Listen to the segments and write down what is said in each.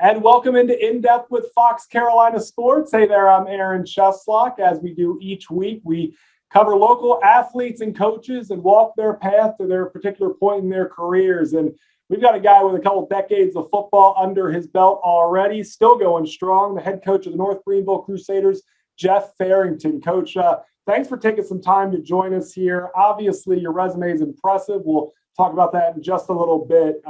And welcome into In Depth with Fox Carolina Sports. Hey there, I'm Aaron Cheslock. As we do each week, we cover local athletes and coaches and walk their path to their particular point in their careers. And we've got a guy with a couple decades of football under his belt already, still going strong, the head coach of the North Greenville Crusaders, Jeff Farrington. Coach, thanks for taking some time to join us here. Obviously, your resume is impressive. We'll talk about that in just a little bit.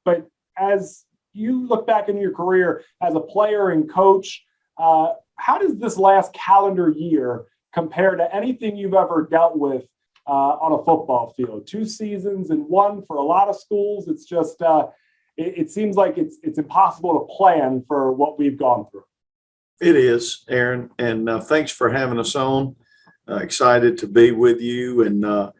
But as you look back into your career as a player and coach, how does this last calendar year compare to anything you've ever dealt with on a football field? 2 seasons and one for a lot of schools. It's just, it seems like it's impossible to plan for what we've gone through. It is, Aaron, and thanks for having us on. Excited to be with you, and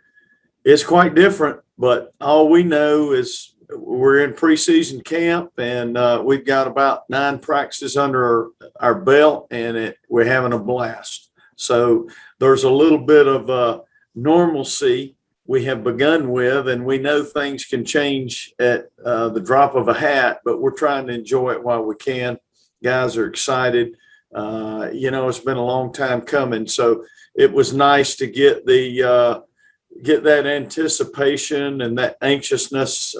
it's quite different, but all we know is we're in preseason camp, and we've got about 9 practices under our belt, and we're having a blast. So there's a little bit of normalcy we have begun with, and we know things can change at the drop of a hat, but we're trying to enjoy it while we can. Guys are excited. It's been a long time coming, so it was nice to get that anticipation and that anxiousness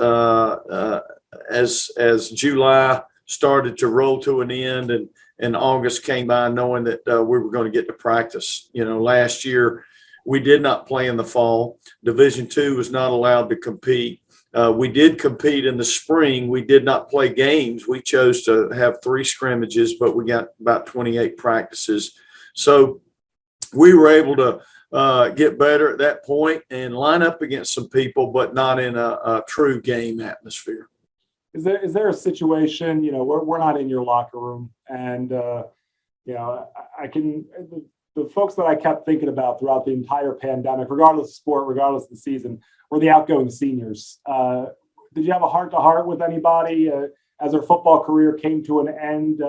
as July started to roll to an end, and August came by, knowing that we were going to get to practice. Last year we did not play in the fall. Division II was not allowed to compete. We did compete in the spring. We did not play games. We chose to have 3 scrimmages, but we got about 28 practices. So we were able to get better at that point and line up against some people, but not in a true game atmosphere. Is there a situation, we're not in your locker room, and I can, the folks that I kept thinking about throughout the entire pandemic, regardless of sport, regardless of the season, were the outgoing seniors. Did you have a heart-to-heart with anybody as their football career came to an end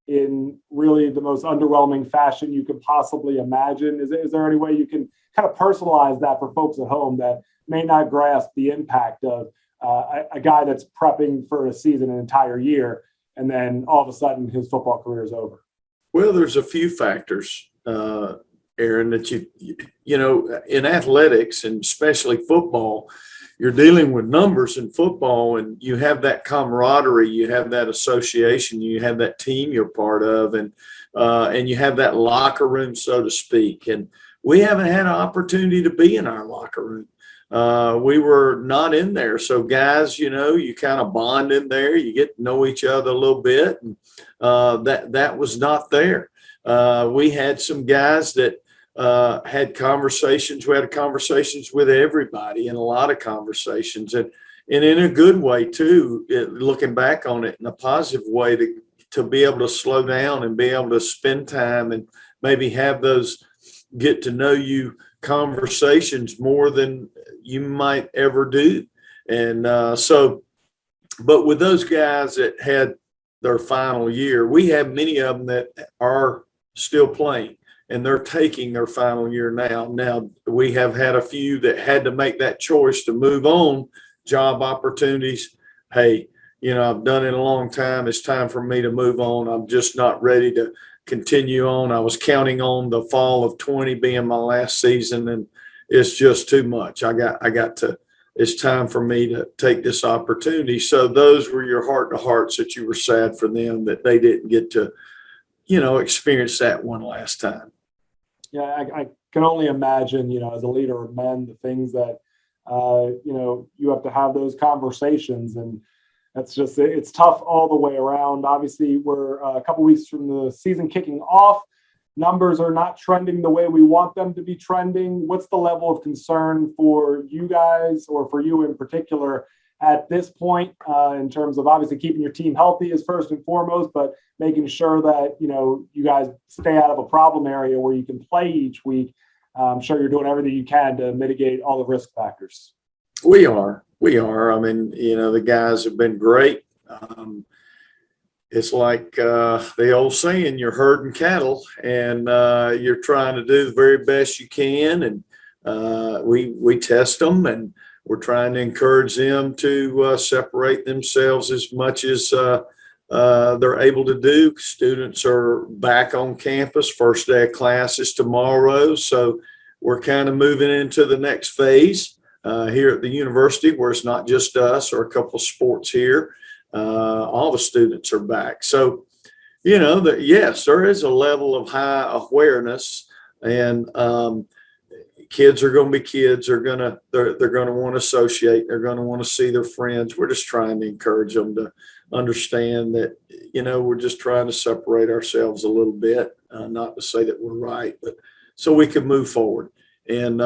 in really the most underwhelming fashion you could possibly imagine? Is there any way you can kind of personalize that for folks at home that may not grasp the impact of a guy that's prepping for a season, an entire year, and then all of a sudden his football career is over? Well, there's a few factors, Aaron, that in athletics, and especially football, you're dealing with numbers in football, and you have that camaraderie, you have that association, you have that team you're part of, and you have that locker room, so to speak. And we haven't had an opportunity to be in our locker room. We were not in there. So guys, you kind of bond in there, you get to know each other a little bit, and that was not there. We had some guys that had conversations. We had conversations with everybody, and a lot of conversations, and in a good way too, looking back on it in a positive way, to be able to slow down and be able to spend time and maybe have those get to know you conversations more than you might ever do. And but with those guys that had their final year, we have many of them that are still playing, and they're taking their final year now. Now, we have had a few that had to make that choice to move on, job opportunities. Hey, I've done it a long time. It's time for me to move on. I'm just not ready to continue on. I was counting on the fall of 20 being my last season, and it's just too much. It's time for me to take this opportunity. So those were your heart-to-hearts that you were sad for them that they didn't get to, experience that one last time. Yeah, I can only imagine, as a leader of men, the things that, you have to have those conversations, and it's tough all the way around. Obviously, we're a couple weeks from the season kicking off. Numbers are not trending the way we want them to be trending. What's the level of concern for you guys, or for you in particular, at this point, in terms of obviously keeping your team healthy is first and foremost, but making sure that, you guys stay out of a problem area where you can play each week? I'm sure you're doing everything you can to mitigate all the risk factors. We are. I mean, the guys have been great. It's like the old saying, you're herding cattle, and you're trying to do the very best you can. And we test them, and we're trying to encourage them to separate themselves as much as they're able to do. Students are back on campus, first day of classes tomorrow. So we're kind of moving into the next phase here at the university, where it's not just us or a couple of sports here. All the students are back. So, yes, there is a level of high awareness, and kids are going to be kids. They're going to want to associate. They're going to want to see their friends. We're just trying to encourage them to understand that, we're just trying to separate ourselves a little bit, not to say that we're right, but so we can move forward. And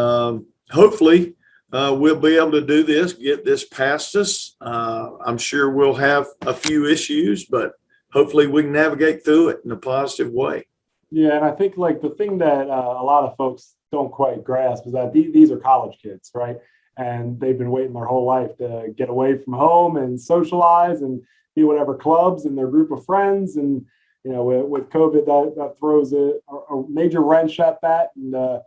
hopefully we'll be able to do this, get this past us. I'm sure we'll have a few issues, but hopefully we can navigate through it in a positive way. Yeah, and I think like the thing that a lot of folks don't quite grasp is that these are college kids, right? And they've been waiting their whole life to get away from home and socialize and be whatever clubs and their group of friends. And, with COVID, that throws a major wrench at that. And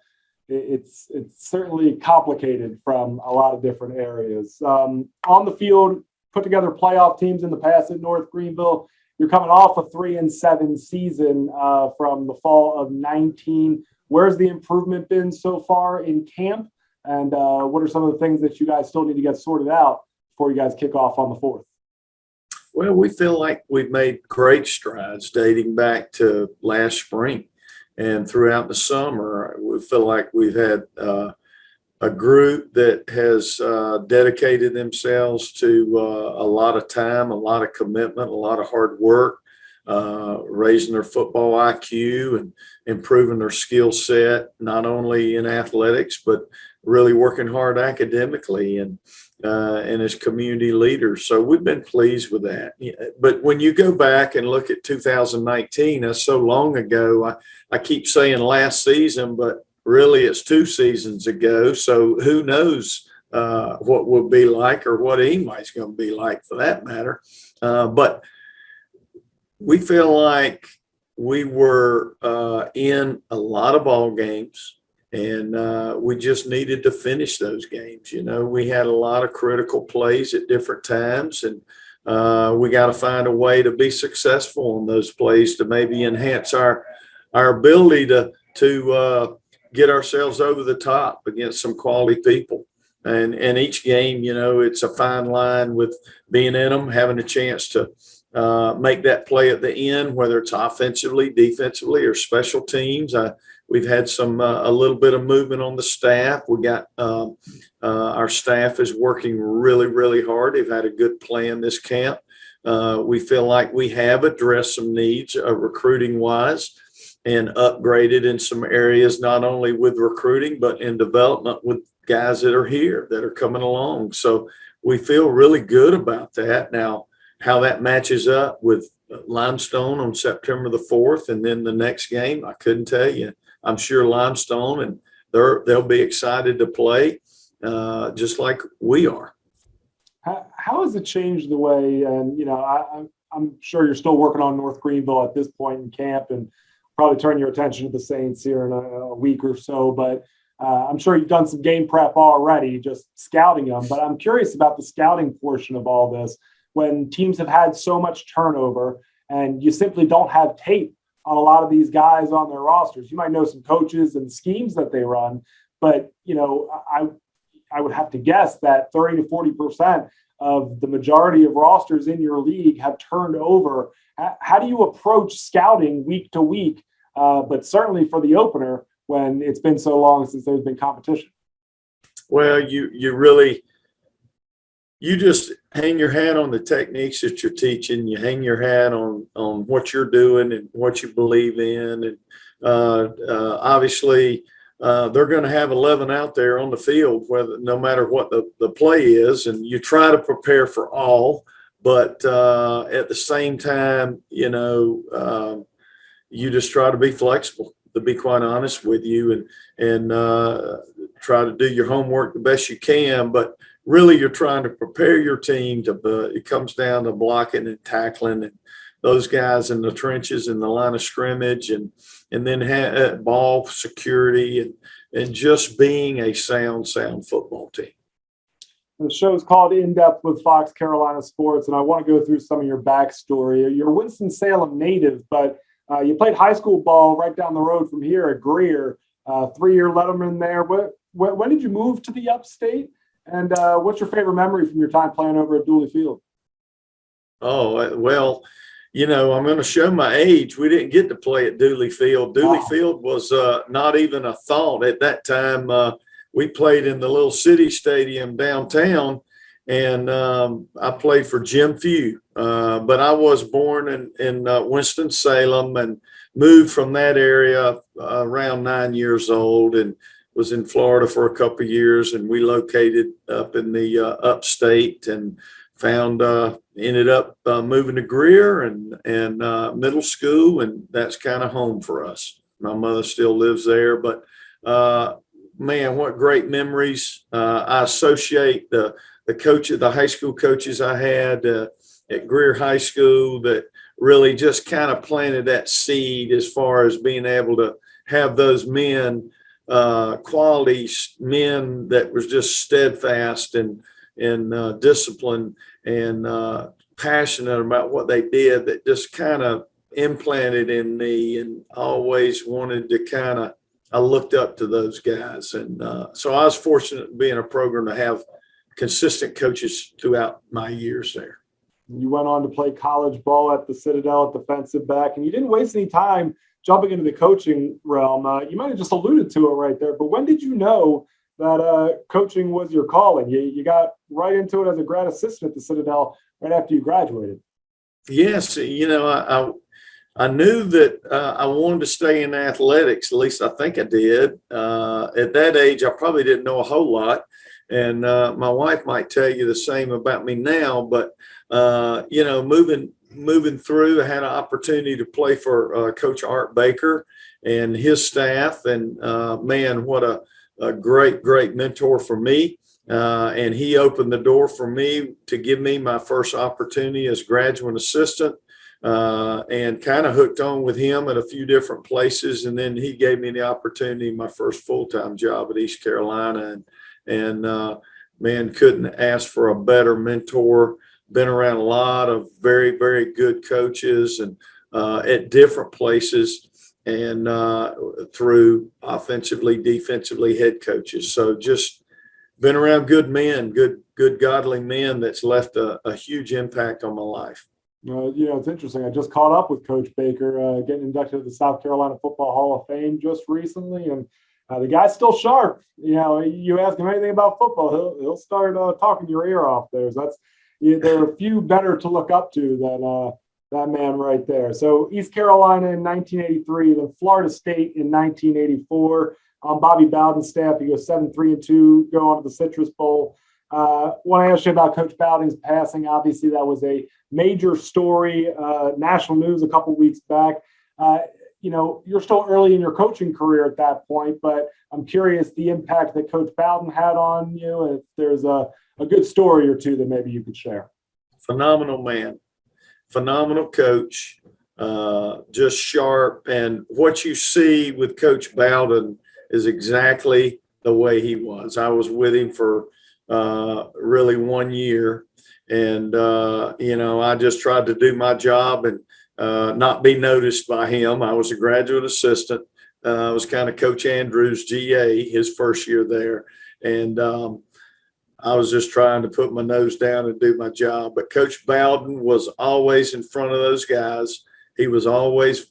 it's certainly complicated from a lot of different areas. On the field, put together playoff teams in the past at North Greenville. You're coming off a 3-7 season from the fall of 19. Where's the improvement been so far in camp? And what are some of the things that you guys still need to get sorted out before you guys kick off on the 4th? Well, we feel like we've made great strides dating back to last spring and throughout the summer. We feel like we've had a group that has dedicated themselves to a lot of time, a lot of commitment, a lot of hard work, raising their football IQ and improving their skill set, not only in athletics, but really working hard academically and as community leaders. So we've been pleased with that. But when you go back and look at 2019, that's so long ago. I keep saying last season, but really it's 2 seasons ago. So who knows what we'll be like, or what anybody's going to be like for that matter. But we feel like we were in a lot of ball games, and we just needed to finish those games. We had a lot of critical plays at different times, and we got to find a way to be successful in those plays to maybe enhance our ability to get ourselves over the top against some quality people. And each game, it's a fine line with being in them, having a chance to make that play at the end, whether it's offensively, defensively, or special teams. We've had a little bit of movement on the staff. We got our staff is working really, really hard. They've had a good plan this camp. We feel like we have addressed some needs recruiting wise, and upgraded in some areas, not only with recruiting, but in development with guys that are here that are coming along. So we feel really good about that. Now, how that matches up with Limestone on September the 4th, and then the next game, I couldn't tell you. I'm sure Limestone, and they'll be excited to play just like we are. How has it changed the way, and I'm sure you're still working on North Greenville at this point in camp, and probably turn your attention to the Saints here in a week or so, but I'm sure you've done some game prep already, just scouting them. But I'm curious about the scouting portion of all this. When teams have had so much turnover and you simply don't have tape on a lot of these guys on their rosters, you might know some coaches and schemes that they run, but I would have to guess that 30 to 40% of the majority of rosters in your league have turned over. How do you approach scouting week to week, but certainly for the opener when it's been so long since there's been competition? Well, you just hang your hat on the techniques that you're teaching. You hang your hat on what you're doing and what you believe in. And obviously, they're going to have 11 out there on the field, no matter what the play is. And you try to prepare for all. But at the same time, you just try to be flexible, to be quite honest with you, and try to do your homework the best you can. But really, you're trying to prepare your team it comes down to blocking and tackling, and those guys in the trenches and the line of scrimmage, and then ball security, and just being a sound football team. The show's called In Depth with Fox Carolina Sports, and I want to go through some of your backstory. You're a Winston-Salem native, but you played high school ball right down the road from here at Greer, 3-year letterman there. When did you move to the upstate? And what's your favorite memory from your time playing over at Dooley Field? Oh, well, I'm going to show my age. We didn't get to play at Dooley Field. Dooley Field was not even a thought at that time. We played in the little city stadium downtown, and I played for Jim Few. But I was born in Winston-Salem and moved from that area around 9 years old, and was in Florida for a couple of years, and we located up in the upstate, and ended up moving to Greer and middle school, and that's kind of home for us. My mother still lives there, but man, what great memories. I associate the high school coaches I had at Greer High School that really just kind of planted that seed as far as being able to have those men, quality men that was just steadfast and disciplined and passionate about what they did, that just kind of implanted in me, and always wanted to I looked up to those guys. And so I was fortunate to be in a program to have consistent coaches throughout my years there. You went on to play college ball at the Citadel at defensive back, and you didn't waste any time jumping into the coaching realm. You might have just alluded to it right there, but when did you know that coaching was your calling? You got right into it as a grad assistant at the Citadel right after you graduated. Yes, I knew that I wanted to stay in athletics. At least I think I did. At that age, I probably didn't know a whole lot. And my wife might tell you the same about me now. But, moving through, I had an opportunity to play for Coach Art Baker and his staff. And, man, what a great, great mentor for me. And he opened the door for me to give me my first opportunity as graduate assistant. And kind of hooked on with him at a few different places. And then he gave me the opportunity, my first full-time job at East Carolina. And man, couldn't ask for a better mentor. Been around a lot of very, very good coaches and at different places, and through offensively, defensively head coaches. So just been around good men, good godly men that's left a huge impact on my life. It's interesting. I just caught up with Coach Baker, getting inducted to the South Carolina Football Hall of Fame just recently, and the guy's still sharp. You ask him anything about football, he'll start talking your ear off there. So there are a few better to look up to than that man right there. So East Carolina in 1983, then Florida State in 1984. On Bobby Bowden's staff, he goes 7-3-2, go on to the Citrus Bowl. Want to ask you about Coach Bowden's passing. Obviously, that was a major story, national news a couple weeks back. You're still early in your coaching career at that point, but I'm curious the impact that Coach Bowden had on you, and if there's a good story or two that maybe you could share. Phenomenal man, phenomenal coach, just sharp. And what you see with Coach Bowden is exactly the way he was. I was with him for really 1 year. And, I just tried to do my job and not be noticed by him. I was a graduate assistant. I was kind of Coach Andrews' GA his first year there. And I was just trying to put my nose down and do my job. But Coach Bowden was always in front of those guys. He was always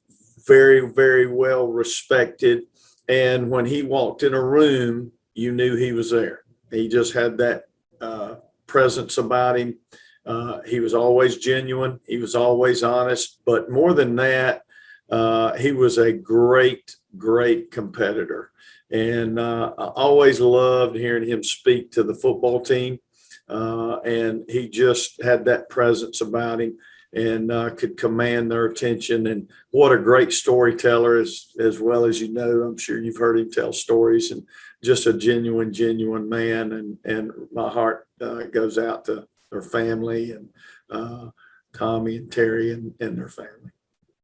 very, very well respected. And when he walked in a room, you knew he was there. He just had that presence about him. He was always genuine. He was always honest. But more than that, he was a great, great competitor. And I always loved hearing him speak to the football team. And he just had that presence about him and could command their attention. And what a great storyteller, as well as I'm sure you've heard him tell stories, and just a genuine man. And my heart goes out to their family and Tommy and Terry and their family.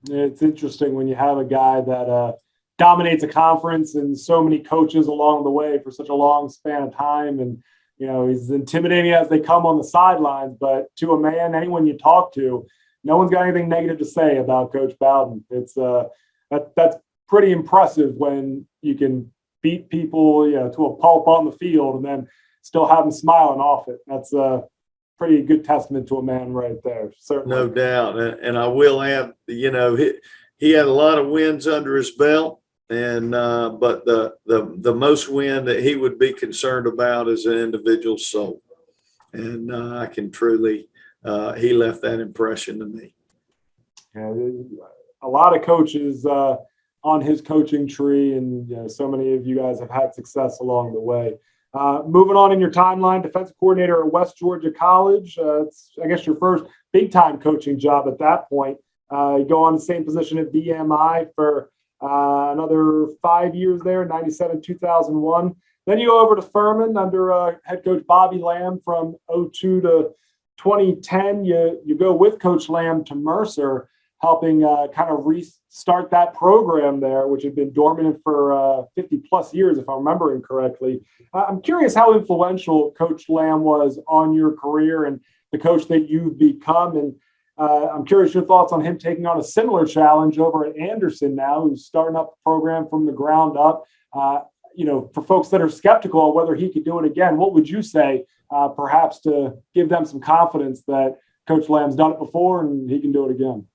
It's interesting when you have a guy that dominates a conference and so many coaches along the way for such a long span of time. And he's intimidating as they come on the sidelines, but to a man, anyone you talk to, no one's got anything negative to say about Coach Bowden. It's that's pretty impressive when you can beat people, to a pulp on the field and then still have them smiling off it. That's a pretty good testament to a man right there. Certainly. No doubt. And I will add, he had a lot of wins under his belt. And but the most win that he would be concerned about is an individual soul, and I can truly he left that impression to me. Yeah, a lot of coaches on his coaching tree, and so many of you guys have had success along the way. Moving on in your timeline, defensive coordinator at West Georgia College. It's, I guess, your first big time coaching job at that point. You go on the same position at VMI for another 5 years there, 97, 2001. Then you go over to Furman under head coach Bobby Lamb from 02 to 2010. You go with Coach Lamb to Mercer, helping kind of restart that program there, which had been dormant for 50 plus years, if I'm remembering correctly. I'm curious how influential Coach Lamb was on your career and the coach that you've become. And I'm curious your thoughts on him taking on a similar challenge over at Anderson now, who's starting up the program from the ground up. For folks that are skeptical of whether he could do it again, what would you say, perhaps to give them some confidence that Coach Lamb's done it before and he can do it again?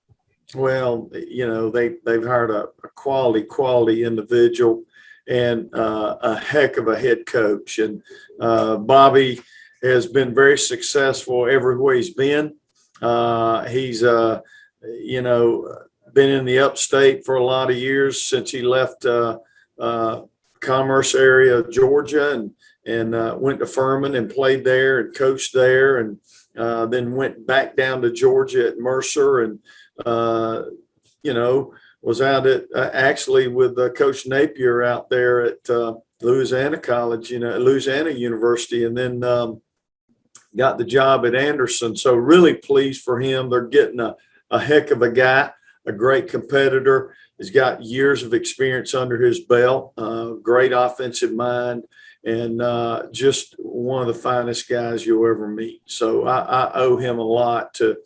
Well, they've hired a quality individual and a heck of a head coach. And Bobby has been very successful everywhere he's been. He's been in the upstate for a lot of years since he left Commerce area of Georgia and went to Furman and played there and coached there, and then went back down to Georgia at Mercer and was out at actually with Coach Napier out there at Louisiana College, Louisiana University, and then got the job at Anderson. So really pleased for him. They're getting a heck of a guy, a great competitor. He's got years of experience under his belt, great offensive mind, and just one of the finest guys you'll ever meet. So I owe him a lot to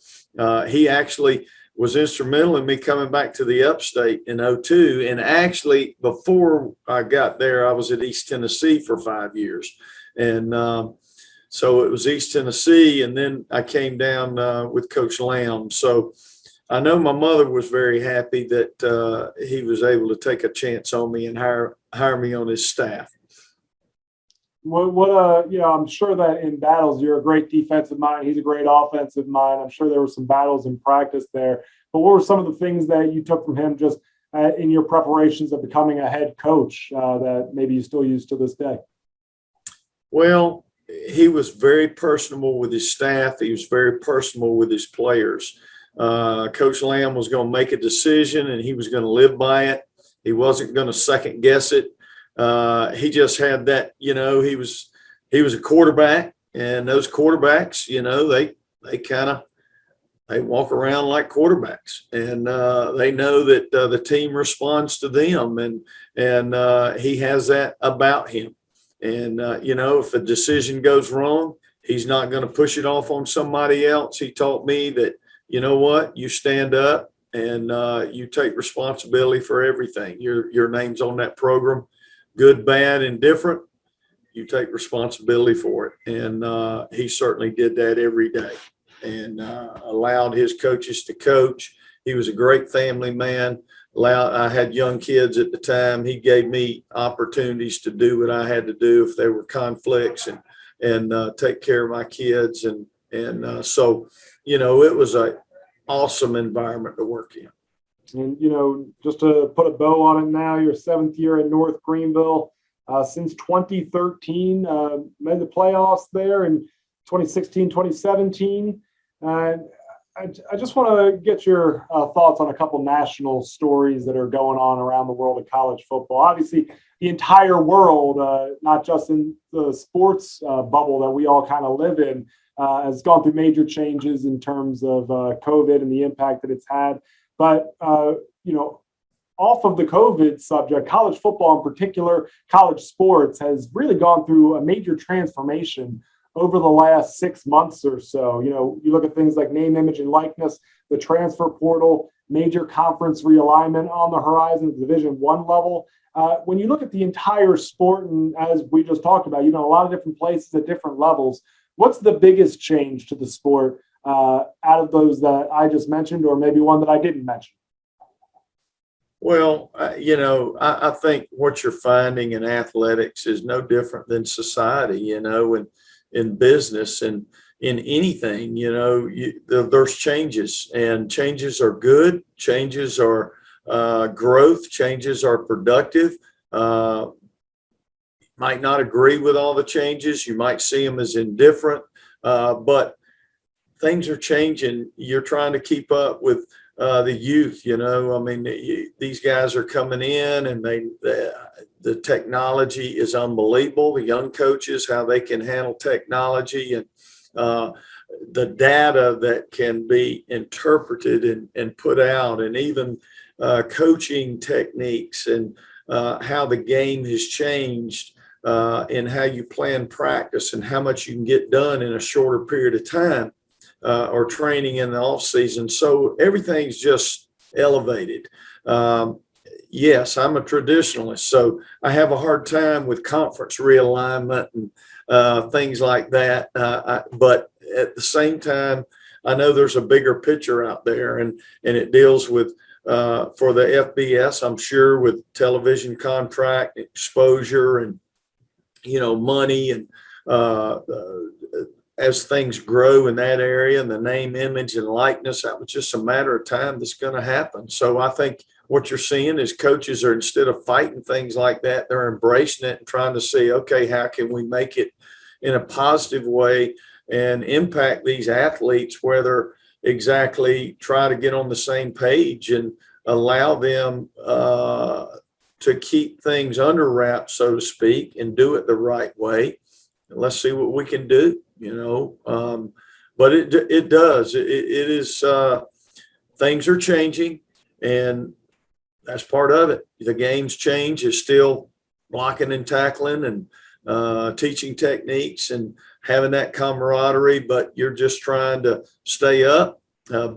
he actually was instrumental in me coming back to the upstate in 02. And actually, before I got there, I was at East Tennessee for 5 years. And so it was East Tennessee, and then I came down with Coach Lamb. So I know my mother was very happy that he was able to take a chance on me and hire me on his staff. I'm sure that in battles, you're a great defensive mind. He's a great offensive mind. I'm sure there were some battles in practice there. But what were some of the things that you took from him just in your preparations of becoming a head coach that maybe you still use to this day? Well, he was very personable with his staff. He was very personable with his players. Coach Lamb was going to make a decision and he was going to live by it. He wasn't going to second guess it. He just had that, he was a quarterback, and those quarterbacks, they walk around like quarterbacks, and they know that the team responds to them, and he has that about him. And, if a decision goes wrong, he's not going to push it off on somebody else. He taught me that, you stand up and you take responsibility for everything. Your name's on that program. Good, bad, indifferent, you take responsibility for it. And he certainly did that every day and allowed his coaches to coach. He was a great family man. I had young kids at the time. He gave me opportunities to do what I had to do if there were conflicts and take care of my kids. So, it was an awesome environment to work in. And, just to put a bow on it now, your 7th year in North Greenville, since 2013, made the playoffs there in 2016, 2017. I just want to get your thoughts on a couple national stories that are going on around the world of college football. Obviously, the entire world, not just in the sports bubble that we all kind of live in, has gone through major changes in terms of COVID and the impact that it's had. But, off of the COVID subject, college football in particular, college sports has really gone through a major transformation over the last 6 months or so. You look at things like name, image, and likeness, the transfer portal, major conference realignment on the horizon at the Division I level. When you look at the entire sport, and as we just talked about, a lot of different places at different levels, what's the biggest change to the sport out of those that I just mentioned, or maybe one that I didn't mention? Well, I think what you're finding in athletics is no different than society, and in business and in anything, there's changes, and changes are good. Changes are growth. Changes are productive. Might not agree with all the changes. You might see them as indifferent, but things are changing. You're trying to keep up with the youth. These guys are coming in, and the technology is unbelievable. The young coaches, how they can handle technology, and the data that can be interpreted and put out, and even coaching techniques, and how the game has changed, and how you plan practice, and how much you can get done in a shorter period of time, or training in the off season. So everything's just elevated. Yes, I'm a traditionalist, so I have a hard time with conference realignment and things like that. But at the same time, I know there's a bigger picture out there, and it deals with, for the FBS, I'm sure, with television contract exposure and, money, and as things grow in that area, and the name, image, and likeness, that was just a matter of time that's going to happen. So I think what you're seeing is coaches are, instead of fighting things like that, they're embracing it and trying to see, okay, how can we make it in a positive way and impact these athletes, whether exactly try to get on the same page and allow them to keep things under wraps, so to speak, and do it the right way. Let's see what we can do. But it does. It is, things are changing, and that's part of it. The game's change is still blocking and tackling, and teaching techniques, and having that camaraderie, but you're just trying to stay up,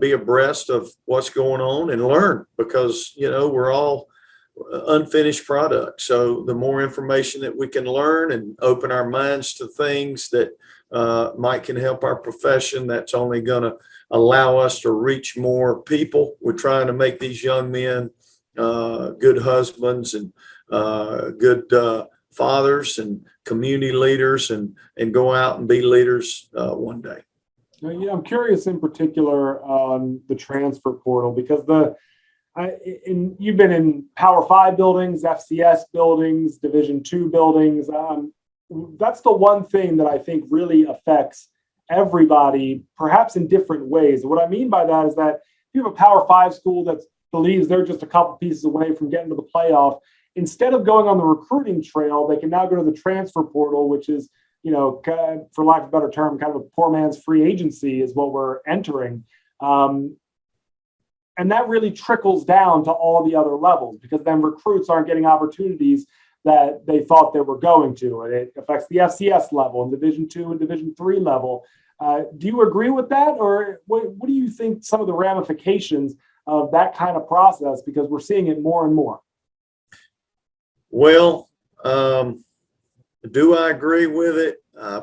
be abreast of what's going on, and learn, because, we're all unfinished product. So the more information that we can learn and open our minds to things that can help our profession, that's only going to allow us to reach more people. We're trying to make these young men good husbands, and good fathers, and community leaders, and go out and be leaders one day. I'm curious in particular on the transfer portal, because you've been in Power 5 buildings, FCS buildings, Division II buildings. That's the one thing that I think really affects everybody, perhaps in different ways. And what I mean by that is that if you have a Power 5 school that believes they're just a couple pieces away from getting to the playoff, instead of going on the recruiting trail, they can now go to the transfer portal, which is, for lack of a better term, kind of a poor man's free agency is what we're entering. And that really trickles down to all the other levels, because then recruits aren't getting opportunities that they thought they were going to. It affects the FCS level and Division II and Division III level. Do you agree with that? Or what do you think some of the ramifications of that kind of process, because we're seeing it more and more? Well, do I agree with it?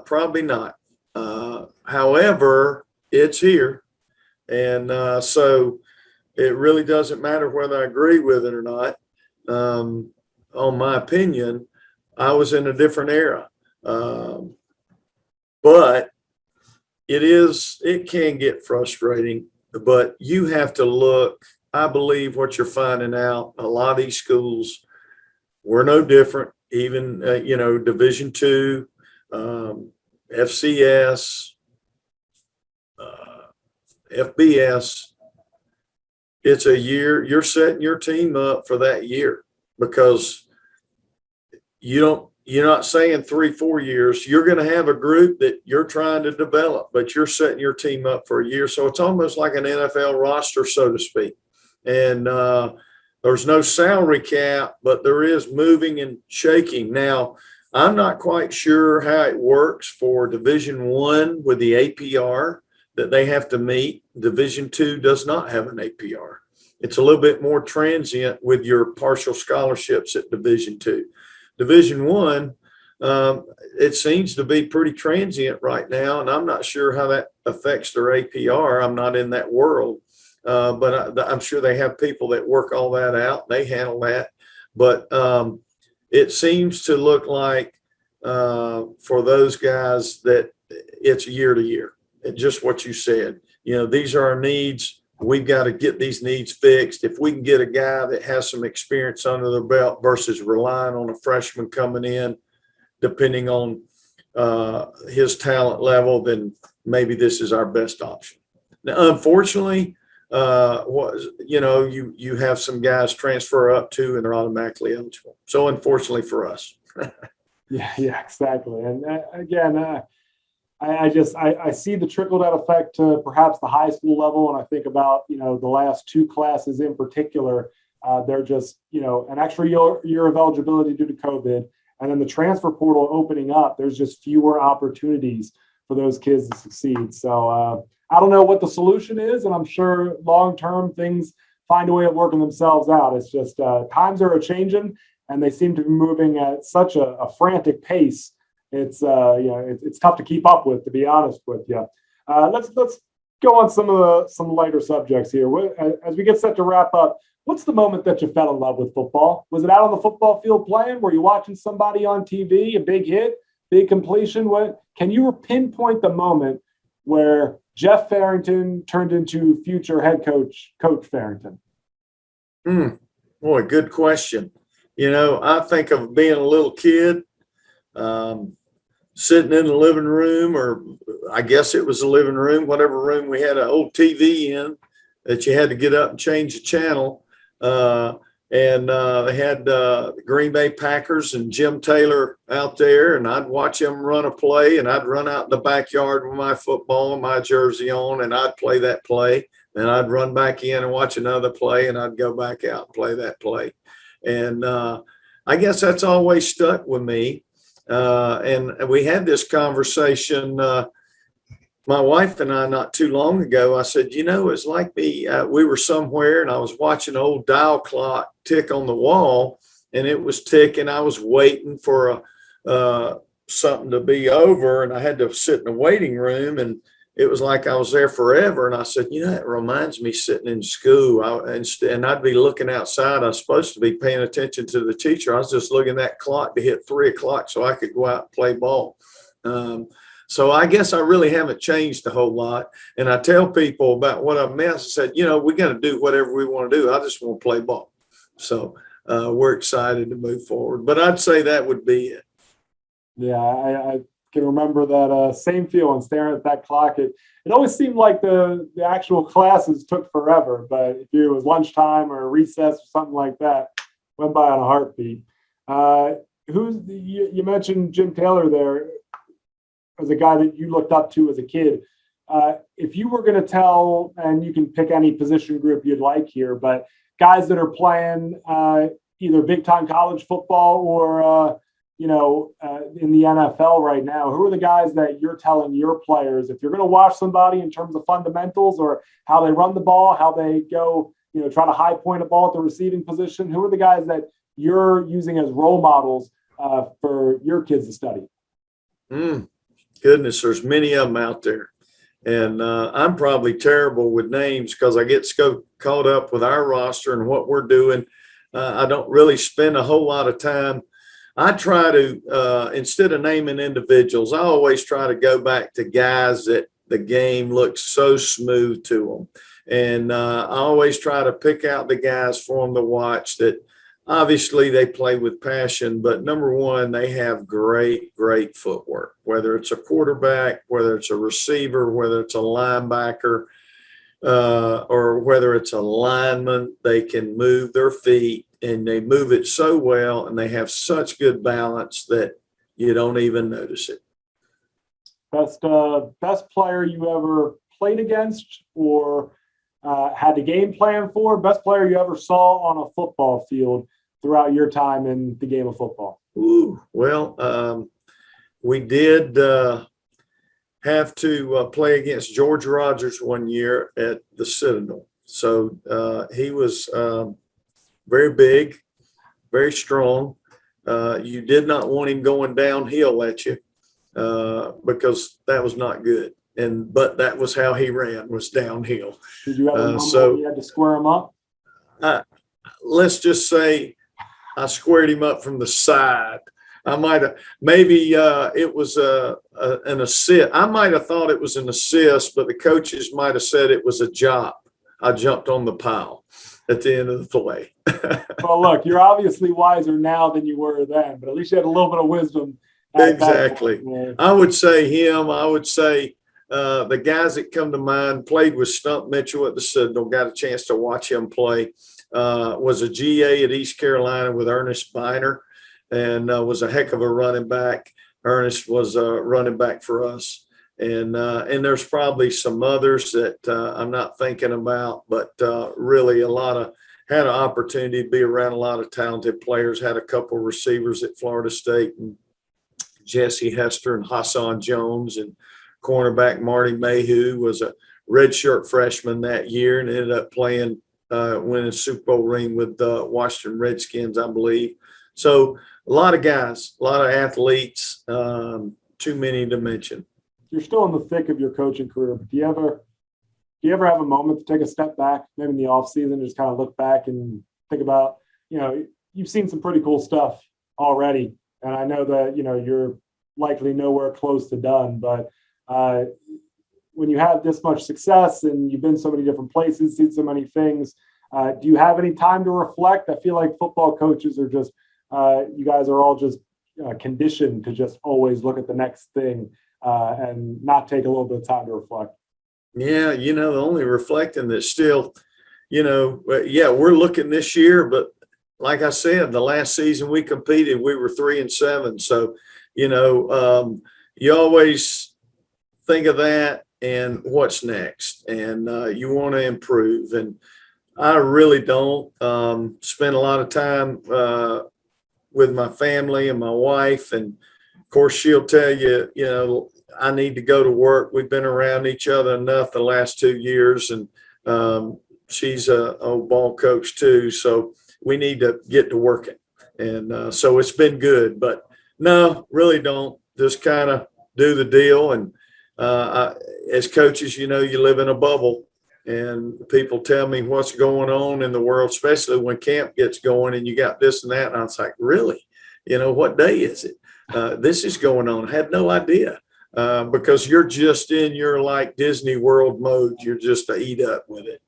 Probably not. However, it's here. And so it really doesn't matter whether I agree with it or not. On my opinion, I was in a different era. But it can get frustrating, but you have to look. I believe what you're finding out, a lot of these schools, we're no different. Even, Division II, FCS, FBS, it's a year. You're setting your team up for that year, because you're not saying 3-4 years. You're going to have a group that you're trying to develop, but you're setting your team up for a year. So it's almost like an NFL roster, so to speak. And there's no salary cap, but there is moving and shaking. Now, I'm not quite sure how it works for Division I with the APR that they have to meet. Division II does not have an APR. It's a little bit more transient with your partial scholarships at Division II. Division I, it seems to be pretty transient right now, and I'm not sure how that affects their APR. I'm not in that world, but I'm sure they have people that work all that out. They handle that, but it seems to look like for those guys that it's year to year. It's just what you said. These are our needs. We've got to get these needs fixed. If we can get a guy that has some experience under their belt versus relying on a freshman coming in, depending on his talent level, then maybe this is our best option. Now, unfortunately, you have some guys transfer up too, and they're automatically eligible. So unfortunately for us. Yeah, exactly. And again, I see the trickle down effect to perhaps the high school level. And I think about, the last two classes in particular, they're just, an extra year of eligibility due to COVID. And then the transfer portal opening up, there's just fewer opportunities for those kids to succeed. So I don't know what the solution is. And I'm sure long-term things find a way of working themselves out. It's just times are changing and they seem to be moving at such a frantic pace. It's it's tough to keep up with, to be honest with you. Let's go on some lighter subjects here. As we get set to wrap up, what's the moment that you fell in love with football? Was it out on the football field playing? Were you watching somebody on TV, a big hit, big completion? Can you pinpoint the moment where Jeff Farrington turned into future head coach Farrington? Boy, good question. I think of being a little kid, sitting in the living room, or I guess it was the living room, whatever room we had an old TV in that you had to get up and change the channel. And they had the Green Bay Packers and Jim Taylor out there, and I'd watch them run a play, and I'd run out in the backyard with my football and my jersey on, and I'd play that play. Then I'd run back in and watch another play, and I'd go back out and play that play. And I guess that's always stuck with me. And we had this conversation, my wife and I, not too long ago. I said, it's like we were somewhere and I was watching an old dial clock tick on the wall, and it was ticking. I was waiting for something to be over, and I had to sit in a waiting room, and it was like I was there forever. And I said, it reminds me sitting in school, and I'd be looking outside. I was supposed to be paying attention to the teacher. I was just looking at that clock to hit 3 o'clock so I could go out and play ball. So I guess I really haven't changed a whole lot. And I tell people about what I meant. I said, we got to do whatever we want to do. I just want to play ball. So we're excited to move forward. But I'd say that would be it. Yeah, I can remember that same feeling staring at that clock. It always seemed like the actual classes took forever, but if it was lunchtime or recess or something like that, went by on a heartbeat. You mentioned Jim Taylor there as a guy that you looked up to as a kid. If you were going to tell, and you can pick any position group you'd like here, but guys that are playing either big time college football or in the NFL right now, who are the guys that you're telling your players, if you're going to watch somebody in terms of fundamentals or how they run the ball, how they go, try to high point a ball at the receiving position, who are the guys that you're using as role models for your kids to study? Goodness, there's many of them out there. And I'm probably terrible with names because I get so caught up with our roster and what we're doing. I don't really spend a whole lot of time. I try to, instead of naming individuals, I always try to go back to guys that the game looks so smooth to them. And I always try to pick out the guys for them to watch that obviously they play with passion, but number one, they have great, great footwork, whether it's a quarterback, whether it's a receiver, whether it's a linebacker, or whether it's a lineman. They can move their feet, and they move it so well, and they have such good balance that you don't even notice it. Best player you ever played against or had a game plan for? Best player you ever saw on a football field? throughout your time in the game of football? Ooh, well, we did have to play against George Rogers one year at the Citadel. So he was very big, very strong. You did not want him going downhill at you because that was not good. But that was how he ran, was downhill. Did you have a moment where you had to square him up? Let's just say I squared him up from the side. I might have, maybe it was an assist. I might have thought it was an assist, but the coaches might have said it was a jump. I jumped on the pile at the end of the play. Well, look, you're obviously wiser now than you were then, but at least you had a little bit of wisdom. Exactly. I would say him. I would say the guys that come to mind, played with Stump Mitchell at the Citadel, got a chance to watch him play, was a GA at East Carolina with Ernest Biner, and was a heck of a running back. Ernest was a running back for us. And there's probably some others that I'm not thinking about, but really had an opportunity to be around a lot of talented players, had a couple of receivers at Florida State, and Jesse Hester and Hassan Jones, and cornerback Marty Mayhew was a redshirt freshman that year and ended up playing, winning a Super Bowl ring with the Washington Redskins, I believe. So a lot of guys, a lot of athletes, too many to mention. You're still in the thick of your coaching career, but do you ever have a moment to take a step back, maybe in the off season, just kind of look back and think about, you've seen some pretty cool stuff already. And I know that, you're likely nowhere close to done, but when you have this much success and you've been so many different places, seen so many things, do you have any time to reflect? I feel like football coaches are just, you guys are all just conditioned to just always look at the next thing and not take a little bit of time to reflect. Yeah, the only reflecting that's still, we're looking this year, but like I said, the last season we competed, we were 3-7. So, you always think of that and what's next, and you want to improve. And I really don't spend a lot of time with my family and my wife. And of course, she'll tell you, I need to go to work. We've been around each other enough the last 2 years, and she's a old ball coach too. So we need to get to working. And so it's been good, but no, really don't. Just kind of do the deal. And as coaches, you live in a bubble, and people tell me what's going on in the world, especially when camp gets going and you got this and that. And I was like, really? What day is it? This is going on. I had no idea. Because you're just in your like Disney World mode. You're just to eat up with it.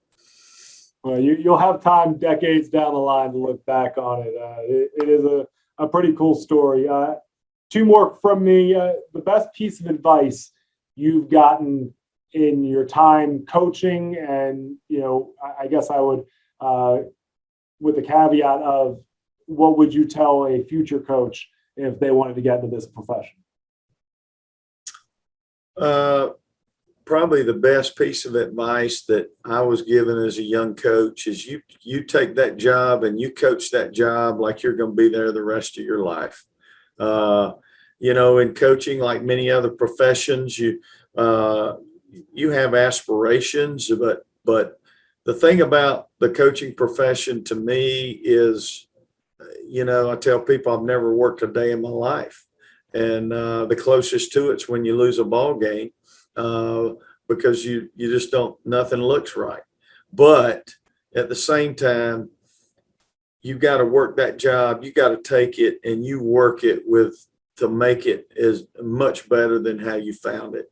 Well, you'll have time decades down the line to look back on it. It is a pretty cool story. Two more from me. The best piece of advice you've gotten in your time coaching, and I guess I would, with the caveat of, what would you tell a future coach if they wanted to get into this profession? Probably the best piece of advice that I was given as a young coach is you take that job and you coach that job like you're going to be there the rest of your life. In coaching, like many other professions, you have aspirations, but the thing about the coaching profession to me is, I tell people I've never worked a day in my life. And the closest to it's when you lose a ball game because you just don't, nothing looks right. But at the same time, you've got to work that job. You got to take it and you work it to make it as much better than how you found it.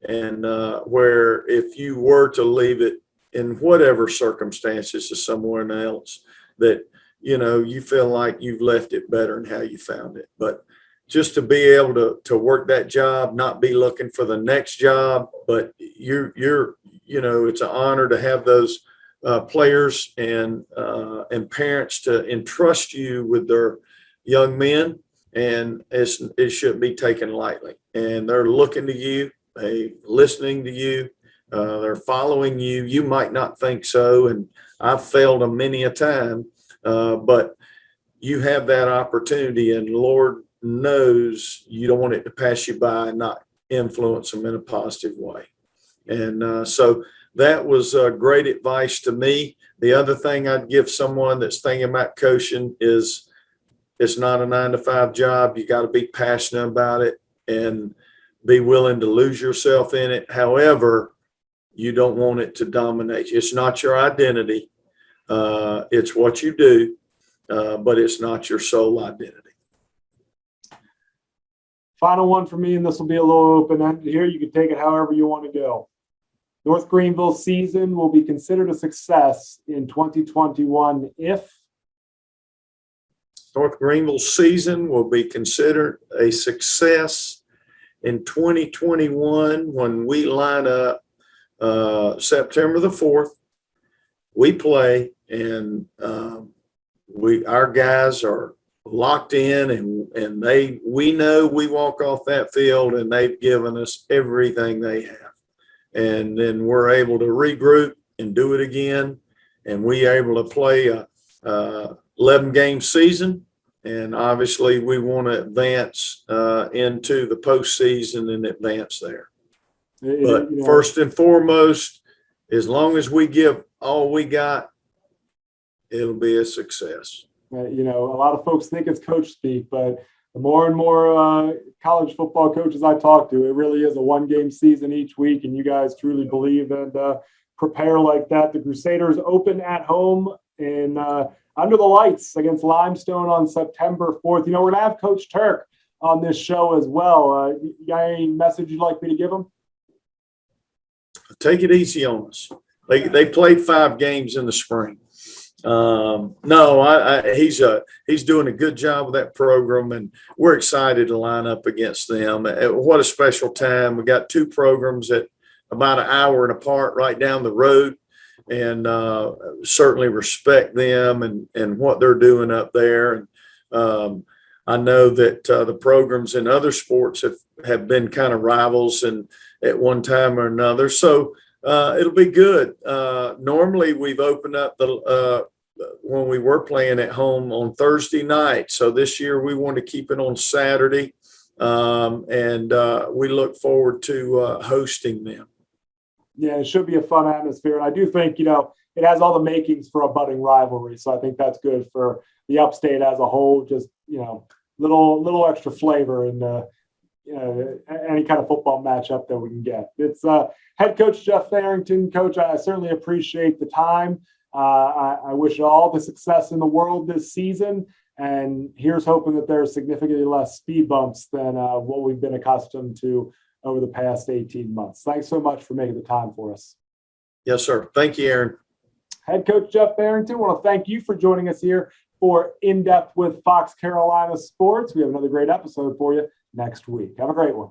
And where if you were to leave it in whatever circumstances to someone else, that, you feel like you've left it better than how you found it. But just to be able to work that job, not be looking for the next job, but it's an honor to have those players and parents to entrust you with their young men, and it shouldn't be taken lightly. And they're looking to you, they listening to you, they're following you. You might not think so, and I've failed them many a time, but you have that opportunity, and Lord knows you don't want it to pass you by and not influence them in a positive way. And so that was great advice to me. The other thing I'd give someone that's thinking about coaching is it's not a 9-to-5 job. You got to be passionate about it and be willing to lose yourself in it. However, you don't want it to dominate you. It's not your identity. It's what you do, but it's not your sole identity. Final one for me, and this will be a little open-ended here. You can take it however you want to go. North Greenville season will be considered a success in 2021 if North Greenville season will be considered a success in 2021 when we line up September the 4th. We play, and our guys are locked in, and we know we walk off that field and they've given us everything they have. And then we're able to regroup and do it again. And we are able to play a 11-game season. And obviously we want to advance into the postseason and advance there. But first and foremost, as long as we give all we got, it'll be a success. A lot of folks think it's coach speak, but the more and more college football coaches I talk to, it really is a 1-game season each week, and you guys truly believe and prepare like that. The Crusaders open at home in under the lights against Limestone on September 4th. We're going to have Coach Turk on this show as well. You got any message you'd like me to give him? Take it easy on us. They played 5 games in the spring. No, he's doing a good job with that program, and we're excited to line up against them. What a special time. We got 2 programs at about an hour apart right down the road, and certainly respect them and what they're doing up there. And I know that the programs in other sports have been kind of rivals and at one time or another. So it'll be good. Normally we've opened up when we were playing at home on Thursday night. So this year we want to keep it on Saturday. And we look forward to hosting them. Yeah, it should be a fun atmosphere. And I do think, it has all the makings for a budding rivalry. So I think that's good for the upstate as a whole. Just, little extra flavor in any kind of football matchup that we can get. It's head coach Jeff Farrington. Coach, I certainly appreciate the time. I wish you all the success in the world this season. And here's hoping that there's significantly less speed bumps than what we've been accustomed to over the past 18 months. Thanks so much for making the time for us. Yes, sir. Thank you, Aaron. Head coach Jeff Farrington, I want to thank you for joining us here for In Depth with Fox Carolina Sports. We have another great episode for you next week. Have a great one.